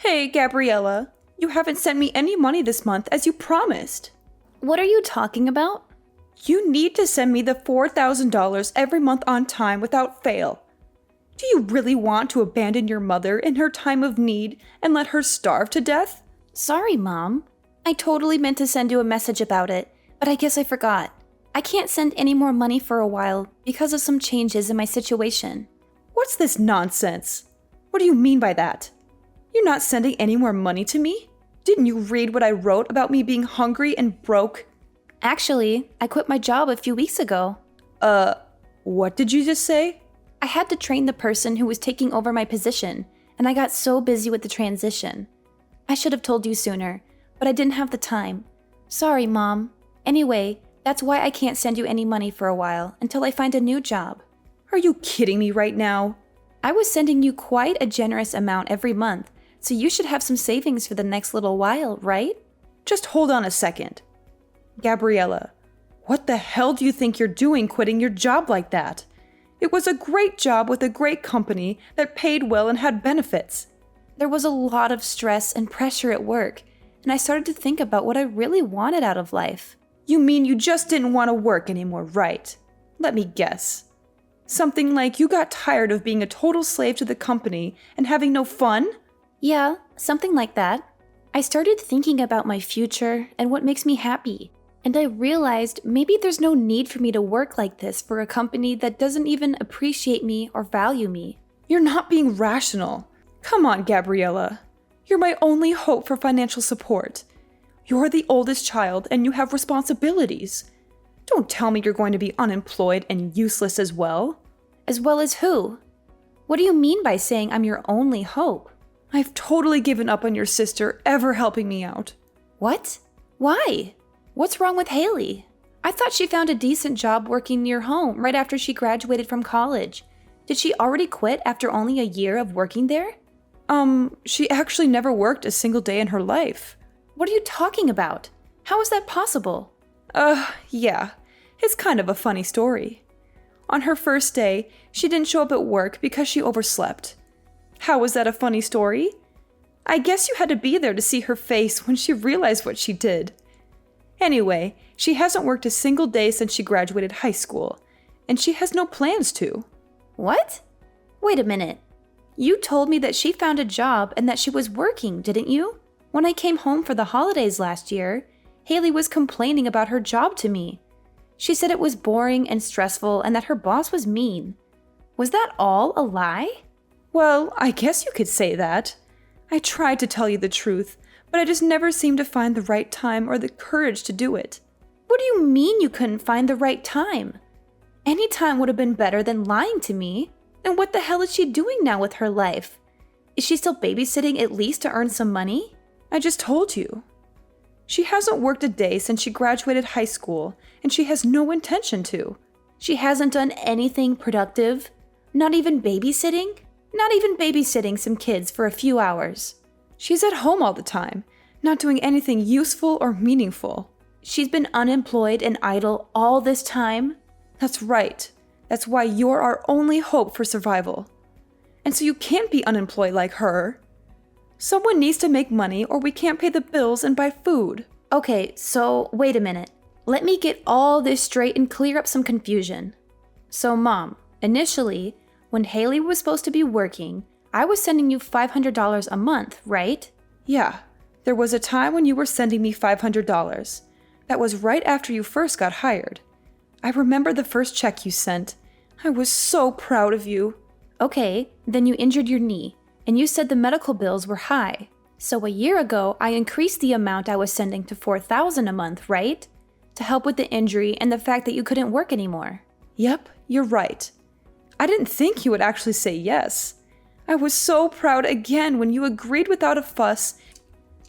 Hey, Gabriella, you haven't sent me any money this month as you promised. What are you talking about? You need to send me the $4,000 every month on time without fail. Do you really want to abandon your mother in her time of need and let her starve to death? Sorry, Mom. I totally meant to send you a message about it, but I guess I forgot. I can't send any more money for a while because of some changes in my situation. What's this nonsense? What do you mean by that? You're not sending any more money to me? Didn't you read what I wrote about me being hungry and broke? Actually, I quit my job a few weeks ago. What did you just say? I had to train the person who was taking over my position, and I got so busy with the transition. I should have told you sooner, but I didn't have the time. Sorry, Mom. Anyway, that's why I can't send you any money for a while until I find a new job. Are you kidding me right now? I was sending you quite a generous amount every month, so you should have some savings for the next little while, right? Just hold on a second. Gabriella, what the hell do you think you're doing quitting your job like that? It was a great job with a great company that paid well and had benefits. There was a lot of stress and pressure at work, and I started to think about what I really wanted out of life. You mean you just didn't want to work anymore, right? Let me guess. Something like you got tired of being a total slave to the company and having no fun? Yeah, something like that. I started thinking about my future and what makes me happy, and I realized maybe there's no need for me to work like this for a company that doesn't even appreciate me or value me. You're not being rational. Come on, Gabriella. You're my only hope for financial support. You're the oldest child and you have responsibilities. Don't tell me you're going to be unemployed and useless as well. As well as who? What do you mean by saying I'm your only hope? I've totally given up on your sister ever helping me out. What? Why? What's wrong with Haley? I thought she found a decent job working near home right after she graduated from college. Did she already quit after only a year of working there? She actually never worked a single day in her life. What are you talking about? How is that possible? Yeah. It's kind of a funny story. On her first day, she didn't show up at work because she overslept. How was that a funny story? I guess you had to be there to see her face when she realized what she did. Anyway, she hasn't worked a single day since she graduated high school, and she has no plans to. What? Wait a minute. You told me that she found a job and that she was working, didn't you? When I came home for the holidays last year, Haley was complaining about her job to me. She said it was boring and stressful and that her boss was mean. Was that all a lie? Well, I guess you could say that. I tried to tell you the truth, but I just never seemed to find the right time or the courage to do it. What do you mean you couldn't find the right time? Any time would have been better than lying to me. And what the hell is she doing now with her life? Is she still babysitting at least to earn some money? I just told you. She hasn't worked a day since she graduated high school, and she has no intention to. She hasn't done anything productive? Not even babysitting? Not even babysitting some kids for a few hours. She's at home all the time, not doing anything useful or meaningful. She's been unemployed and idle all this time? That's right. That's why you're our only hope for survival. And so you can't be unemployed like her. Someone needs to make money or we can't pay the bills and buy food. Okay, so wait a minute. Let me get all this straight and clear up some confusion. So Mom, initially, when Haley was supposed to be working, I was sending you $500 a month, right? Yeah, there was a time when you were sending me $500. That was right after you first got hired. I remember the first check you sent. I was so proud of you. Okay, then you injured your knee, and you said the medical bills were high. So a year ago, I increased the amount I was sending to $4,000 a month, right? To help with the injury and the fact that you couldn't work anymore. Yep, you're right. I didn't think you would actually say yes. I was so proud again when you agreed without a fuss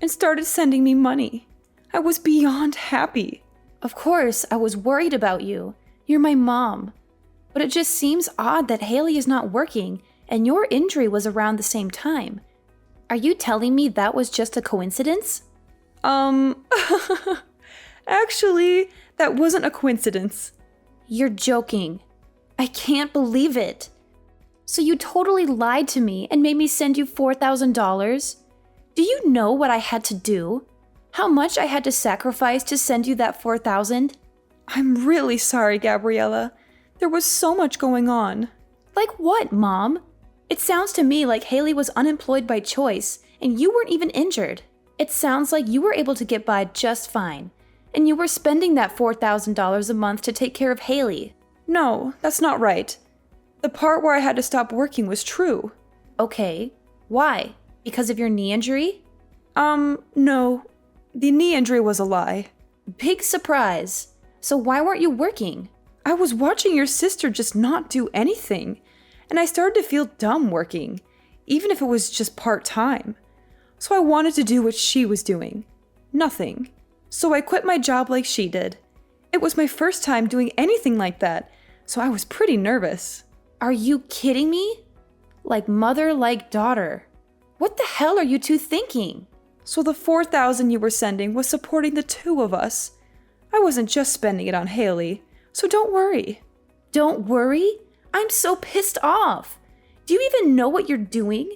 and started sending me money. I was beyond happy. Of course, I was worried about you. You're my mom. But it just seems odd that Haley is not working and your injury was around the same time. Are you telling me that was just a coincidence? Actually, that wasn't a coincidence. You're joking. I can't believe it. So you totally lied to me and made me send you $4,000? Do you know what I had to do? How much I had to sacrifice to send you that $4,000? I'm really sorry, Gabriella. There was so much going on. Like what, Mom? It sounds to me like Haley was unemployed by choice, and you weren't even injured. It sounds like you were able to get by just fine, and you were spending that $4,000 a month to take care of Haley. No, that's not right. The part where I had to stop working was true. Okay, why? Because of your knee injury? No. The knee injury was a lie. Big surprise. So why weren't you working? I was watching your sister just not do anything, and I started to feel dumb working, even if it was just part-time. So I wanted to do what she was doing. Nothing. So I quit my job like she did. It was my first time doing anything like that, so I was pretty nervous. Are you kidding me? Like mother, like daughter. What the hell are you two thinking? So the $4,000 you were sending was supporting the two of us. I wasn't just spending it on Haley, so don't worry. Don't worry? I'm so pissed off. Do you even know what you're doing?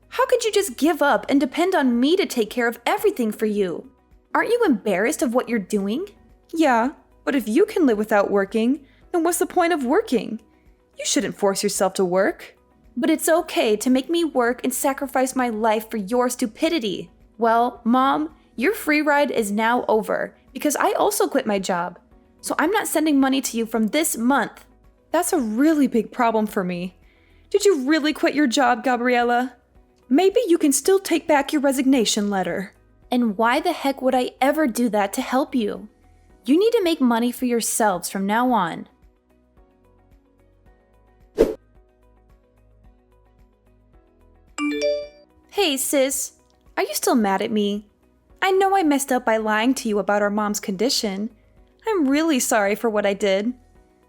How could you just give up and depend on me to take care of everything for you? Aren't you embarrassed of what you're doing? Yeah, but if you can live without working, then what's the point of working? You shouldn't force yourself to work. But it's okay to make me work and sacrifice my life for your stupidity. Well, Mom, your free ride is now over because I also quit my job. So I'm not sending money to you from this month. That's a really big problem for me. Did you really quit your job, Gabriella? Maybe you can still take back your resignation letter. And why the heck would I ever do that to help you? You need to make money for yourselves from now on. Hey, sis. Are you still mad at me? I know I messed up by lying to you about our mom's condition. I'm really sorry for what I did.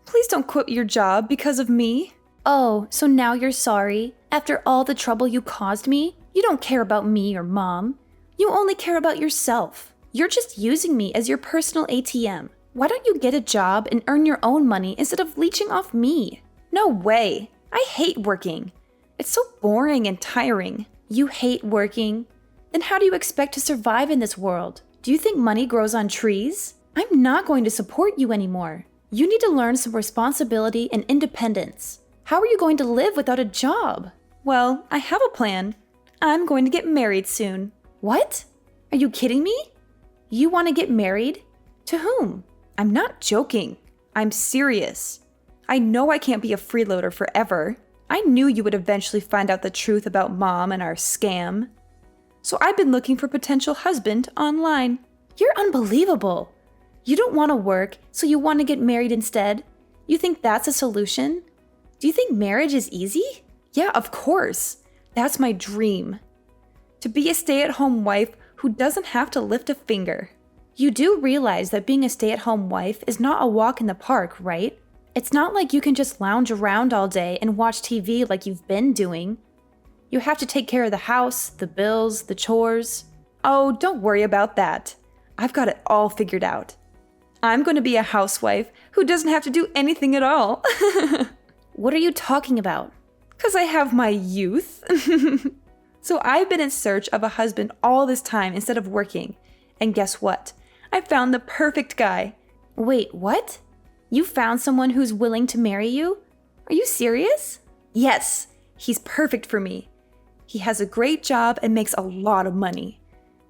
Please don't quit your job because of me. Oh, so now you're sorry? After all the trouble you caused me? You don't care about me or Mom. You only care about yourself. You're just using me as your personal ATM. Why don't you get a job and earn your own money instead of leeching off me? No way. I hate working. It's so boring and tiring. You hate working? Then how do you expect to survive in this world? Do you think money grows on trees? I'm not going to support you anymore. You need to learn some responsibility and independence. How are you going to live without a job? Well, I have a plan. I'm going to get married soon. What? Are you kidding me? You want to get married? To whom? I'm not joking. I'm serious. I know I can't be a freeloader forever. I knew you would eventually find out the truth about Mom and our scam. So I've been looking for a potential husband online. You're unbelievable. You don't want to work, so you want to get married instead? You think that's a solution? Do you think marriage is easy? Yeah, of course. That's my dream. To be a stay-at-home wife who doesn't have to lift a finger. You do realize that being a stay-at-home wife is not a walk in the park, right? It's not like you can just lounge around all day and watch TV like you've been doing. You have to take care of the house, the bills, the chores. Oh, don't worry about that. I've got it all figured out. I'm going to be a housewife who doesn't have to do anything at all. What are you talking about? 'Cause I have my youth. So I've been in search of a husband all this time instead of working. And guess what? I found the perfect guy. Wait, what? You found someone who's willing to marry you? Are you serious? Yes, he's perfect for me. He has a great job and makes a lot of money.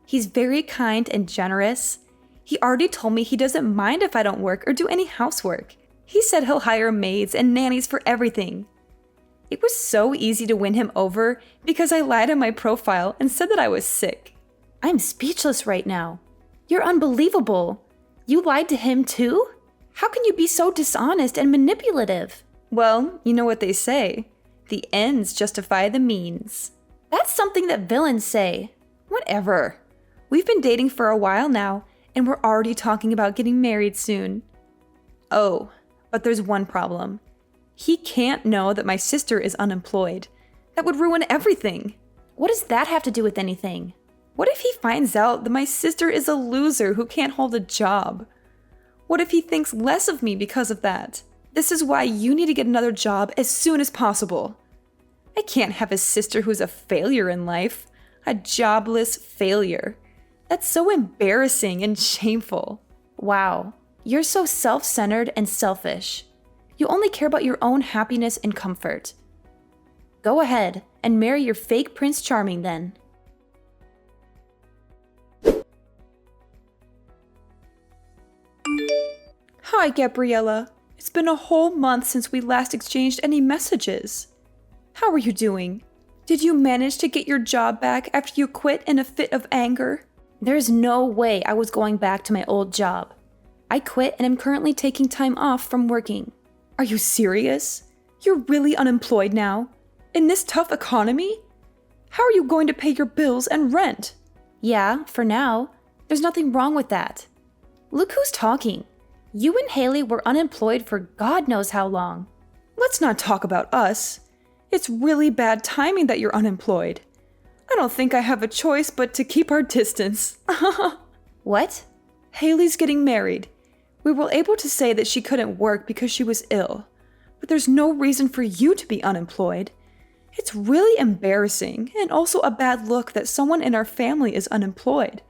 He's very kind and generous. He already told me he doesn't mind if I don't work or do any housework. He said he'll hire maids and nannies for everything. It was so easy to win him over because I lied on my profile and said that I was sick. I'm speechless right now. You're unbelievable. You lied to him too? How can you be so dishonest and manipulative? Well, you know what they say. The ends justify the means. That's something that villains say. Whatever. We've been dating for a while now, and we're already talking about getting married soon. Oh, but there's one problem. He can't know that my sister is unemployed. That would ruin everything. What does that have to do with anything? What if he finds out that my sister is a loser who can't hold a job? What if he thinks less of me because of that? This is why you need to get another job as soon as possible. I can't have a sister who's a failure in life. A jobless failure. That's so embarrassing and shameful. Wow, you're so self-centered and selfish. You only care about your own happiness and comfort. Go ahead and marry your fake Prince Charming then. Hi, Gabriella. It's been a whole month since we last exchanged any messages. How are you doing? Did you manage to get your job back after you quit in a fit of anger? There's no way I was going back to my old job. I quit and am currently taking time off from working. Are you serious? You're really unemployed now? In this tough economy? How are you going to pay your bills and rent? Yeah, for now. There's nothing wrong with that. Look who's talking. You and Haley were unemployed for God knows how long. Let's not talk about us. It's really bad timing that you're unemployed. I don't think I have a choice but to keep our distance. What? Haley's getting married. We were able to say that she couldn't work because she was ill, but there's no reason for you to be unemployed. It's really embarrassing and also a bad look that someone in our family is unemployed.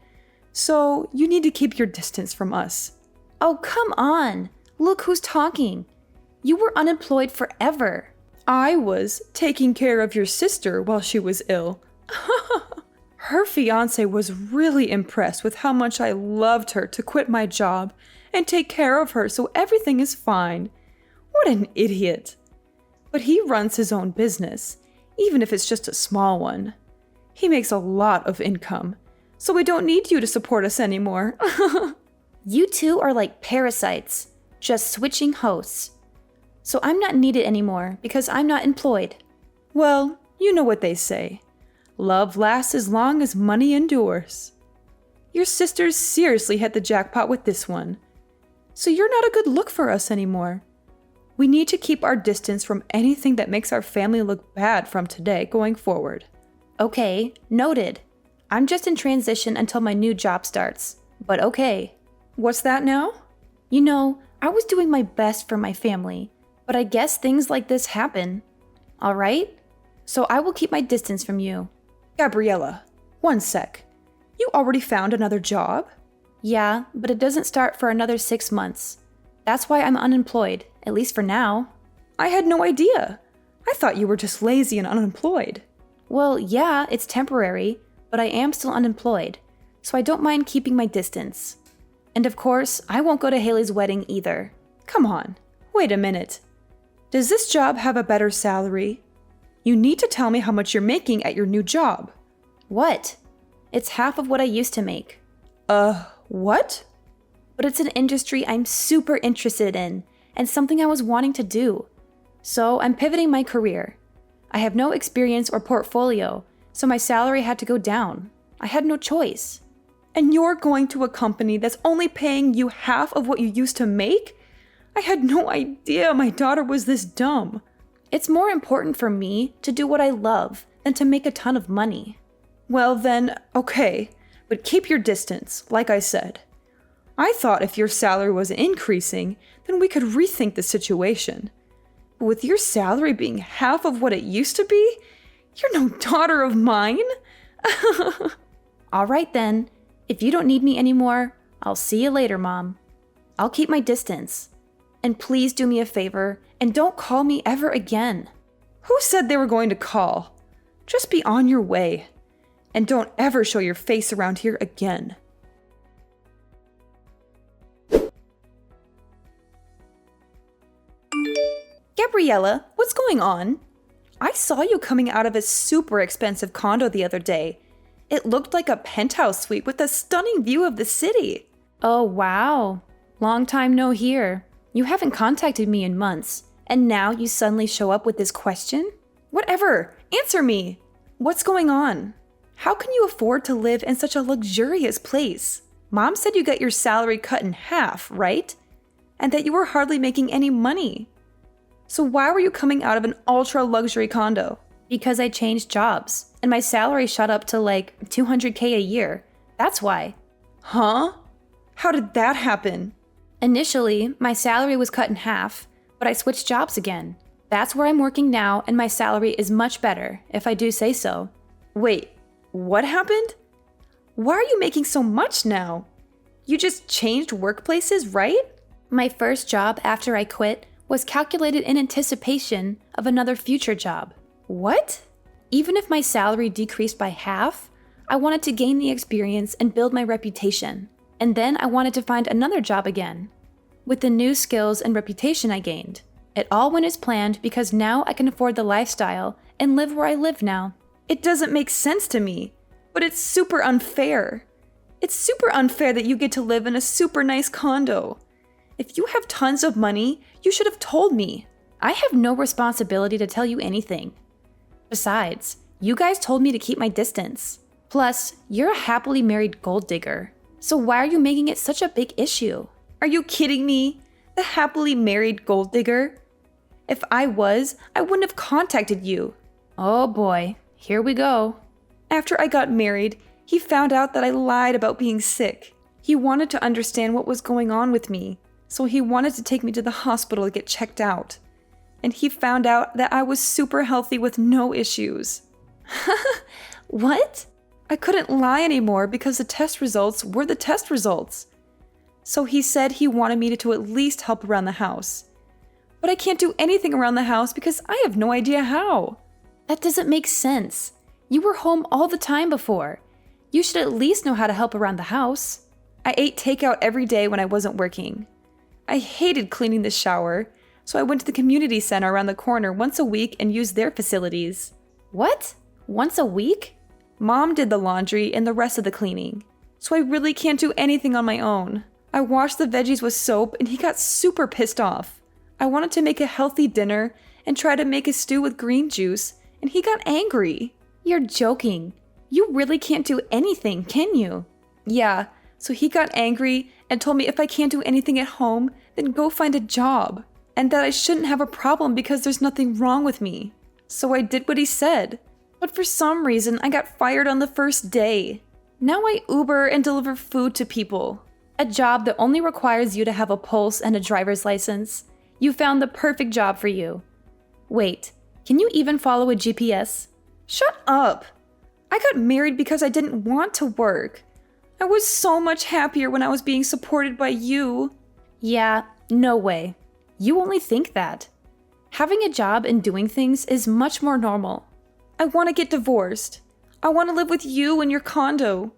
So you need to keep your distance from us. Oh, come on. Look who's talking. You were unemployed forever. I was taking care of your sister while she was ill. Her fiance was really impressed with how much I loved her to quit my job and take care of her so everything is fine. What an idiot. But he runs his own business, even if it's just a small one. He makes a lot of income, so we don't need you to support us anymore. You two are like parasites, just switching hosts. So I'm not needed anymore because I'm not employed. Well, you know what they say. Love lasts as long as money endures. Your sisters seriously hit the jackpot with this one. So you're not a good look for us anymore. We need to keep our distance from anything that makes our family look bad from today going forward. Okay, noted. I'm just in transition until my new job starts. But okay. What's that now? You know, I was doing my best for my family, but I guess things like this happen. All right? So I will keep my distance from you. Gabriella, one sec. You already found another job? Yeah, but it doesn't start for another 6 months. That's why I'm unemployed, at least for now. I had no idea. I thought you were just lazy and unemployed. Well, yeah, it's temporary, but I am still unemployed, so I don't mind keeping my distance. And of course, I won't go to Haley's wedding either. Come on, wait a minute. Does this job have a better salary? You need to tell me how much you're making at your new job. What? It's half of what I used to make. What? But it's an industry I'm super interested in and something I was wanting to do. So I'm pivoting my career. I have no experience or portfolio, so my salary had to go down. I had no choice. And you're going to a company that's only paying you half of what you used to make? I had no idea my daughter was this dumb. It's more important for me to do what I love than to make a ton of money. Well then, okay, but keep your distance, like I said. I thought if your salary was increasing, then we could rethink the situation. But with your salary being half of what it used to be, you're no daughter of mine. All right then, if you don't need me anymore, I'll see you later, Mom. I'll keep my distance. And please do me a favor and don't call me ever again. Who said they were going to call? Just be on your way. And don't ever show your face around here again. Gabriella, what's going on? I saw you coming out of a super expensive condo the other day. It looked like a penthouse suite with a stunning view of the city. Oh, wow. Long time no hear. You haven't contacted me in months, and now you suddenly show up with this question? Whatever, answer me. What's going on? How can you afford to live in such a luxurious place? Mom said you got your salary cut in half, right? And that you were hardly making any money. So why were you coming out of an ultra-luxury condo? Because I changed jobs, and my salary shot up to like $200K a year. That's why. Huh? How did that happen? Initially, my salary was cut in half, but I switched jobs again. That's where I'm working now, and my salary is much better, if I do say so. Wait, What happened? Why are you making so much now? You just changed workplaces, right? My first job after I quit was calculated in anticipation of another future job. What? Even if my salary decreased by half, I wanted to gain the experience and build my reputation. And then I wanted to find another job again. With the new skills and reputation I gained, it all went as planned because now I can afford the lifestyle and live where I live now. It doesn't make sense to me, but it's super unfair. It's super unfair that you get to live in a super nice condo. If you have tons of money, you should have told me. I have no responsibility to tell you anything. Besides, you guys told me to keep my distance. Plus, you're a happily married gold digger. So why are you making it such a big issue? Are you kidding me? The happily married gold digger? If I was, I wouldn't have contacted you. Oh boy, here we go. After I got married, he found out that I lied about being sick. He wanted to understand what was going on with me, so he wanted to take me to the hospital to get checked out. And he found out that I was super healthy with no issues. What? I couldn't lie anymore because the test results were the test results. So he said he wanted me to at least help around the house. But I can't do anything around the house because I have no idea how. That doesn't make sense. You were home all the time before. You should at least know how to help around the house. I ate takeout every day when I wasn't working. I hated cleaning the shower, so I went to the community center around the corner once a week and used their facilities. What? Once a week? Mom did the laundry and the rest of the cleaning, so I really can't do anything on my own. I washed the veggies with soap and he got super pissed off. I wanted to make a healthy dinner and try to make a stew with green juice, and he got angry. You're joking. You really can't do anything, can you? Yeah, so he got angry and told me if I can't do anything at home, then go find a job, and that I shouldn't have a problem because there's nothing wrong with me. So I did what he said. But for some reason, I got fired on the first day. Now I Uber and deliver food to people. A job that only requires you to have a pulse and a driver's license. You found the perfect job for you. Wait, can you even follow a GPS? Shut up! I got married because I didn't want to work. I was so much happier when I was being supported by you. Yeah, no way. You only think that. Having a job and doing things is much more normal. I want to get divorced. I want to live with you in your condo.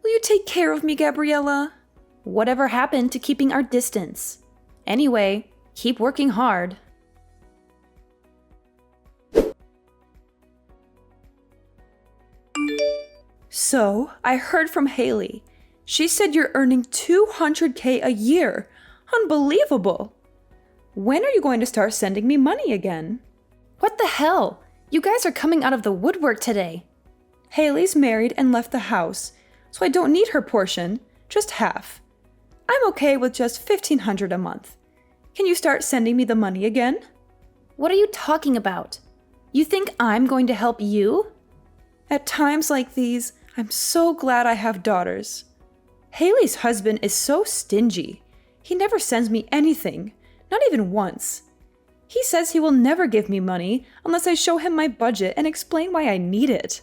Will you take care of me, Gabriella? Whatever happened to keeping our distance? Anyway, keep working hard. So, I heard from Haley. She said you're earning $200K a year. Unbelievable. When are you going to start sending me money again? What the hell? You guys are coming out of the woodwork today. Haley's married and left the house, so I don't need her portion, just half. I'm okay with just $1,500 a month. Can you start sending me the money again? What are you talking about? You think I'm going to help you? At times like these, I'm so glad I have daughters. Haley's husband is so stingy. He never sends me anything, not even once. He says he will never give me money unless I show him my budget and explain why I need it.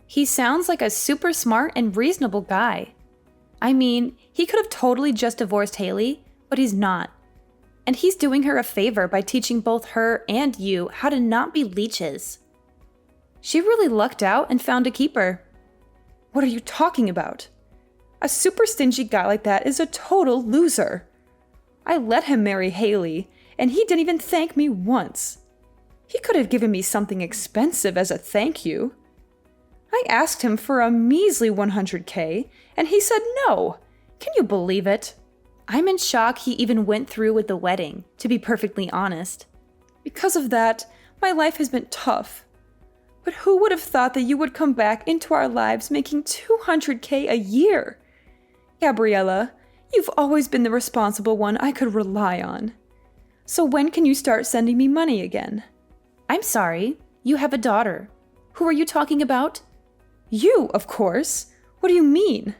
He sounds like a super smart and reasonable guy. I mean, he could have totally just divorced Haley, but he's not. And he's doing her a favor by teaching both her and you how to not be leeches. She really lucked out and found a keeper. What are you talking about? A super stingy guy like that is a total loser. I let him marry Haley, and he didn't even thank me once. He could have given me something expensive as a thank you. I asked him for a measly $100K, and he said no. Can you believe it? I'm in shock he even went through with the wedding, to be perfectly honest. Because of that, my life has been tough. But who would have thought that you would come back into our lives making $200K a year? Gabriella, you've always been the responsible one I could rely on. So when can you start sending me money again? I'm sorry, you have a daughter. Who are you talking about? You, of course. What do you mean?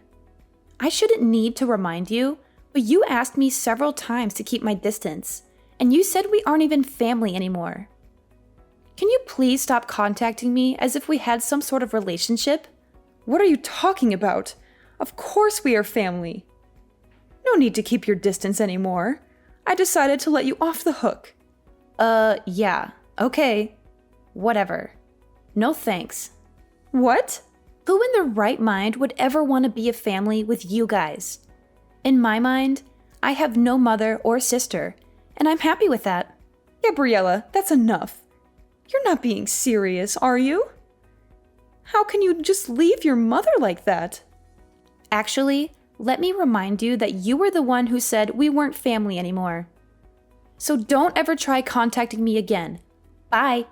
I shouldn't need to remind you, but you asked me several times to keep my distance, and you said we aren't even family anymore. Can you please stop contacting me as if we had some sort of relationship? What are you talking about? Of course we are family. No need to keep your distance anymore. I decided to let you off the hook. Yeah. Okay. Whatever. No thanks. What? Who in their right mind would ever want to be a family with you guys? In my mind, I have no mother or sister, and I'm happy with that. Gabriella, that's enough. You're not being serious, are you? How can you just leave your mother like that? Actually, let me remind you that you were the one who said we weren't family anymore. So don't ever try contacting me again. Bye.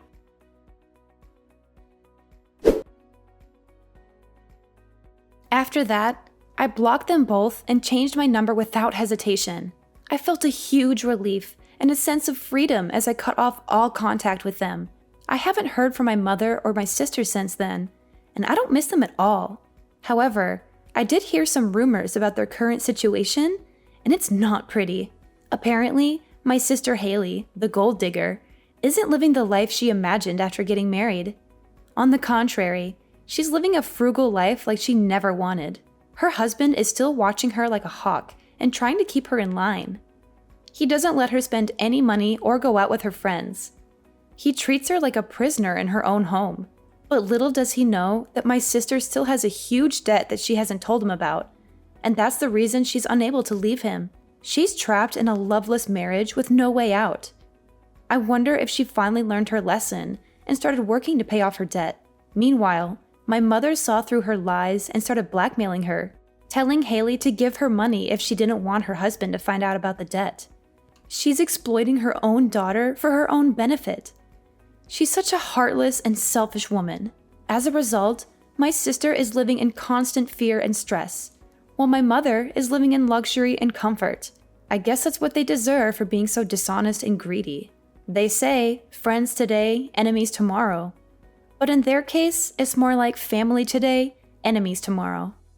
After that, I blocked them both and changed my number without hesitation. I felt a huge relief and a sense of freedom as I cut off all contact with them. I haven't heard from my mother or my sister since then, and I don't miss them at all. However, I did hear some rumors about their current situation, and it's not pretty. Apparently, my sister Haley, the gold digger, isn't living the life she imagined after getting married. On the contrary, she's living a frugal life like she never wanted. Her husband is still watching her like a hawk and trying to keep her in line. He doesn't let her spend any money or go out with her friends. He treats her like a prisoner in her own home. But little does he know that my sister still has a huge debt that she hasn't told him about, and that's the reason she's unable to leave him. She's trapped in a loveless marriage with no way out. I wonder if she finally learned her lesson and started working to pay off her debt. Meanwhile, my mother saw through her lies and started blackmailing her, telling Haley to give her money if she didn't want her husband to find out about the debt. She's exploiting her own daughter for her own benefit. She's such a heartless and selfish woman. As a result, my sister is living in constant fear and stress, while my mother is living in luxury and comfort. I guess that's what they deserve for being so dishonest and greedy. They say, friends today, enemies tomorrow. But in their case, it's more like family today, enemies tomorrow.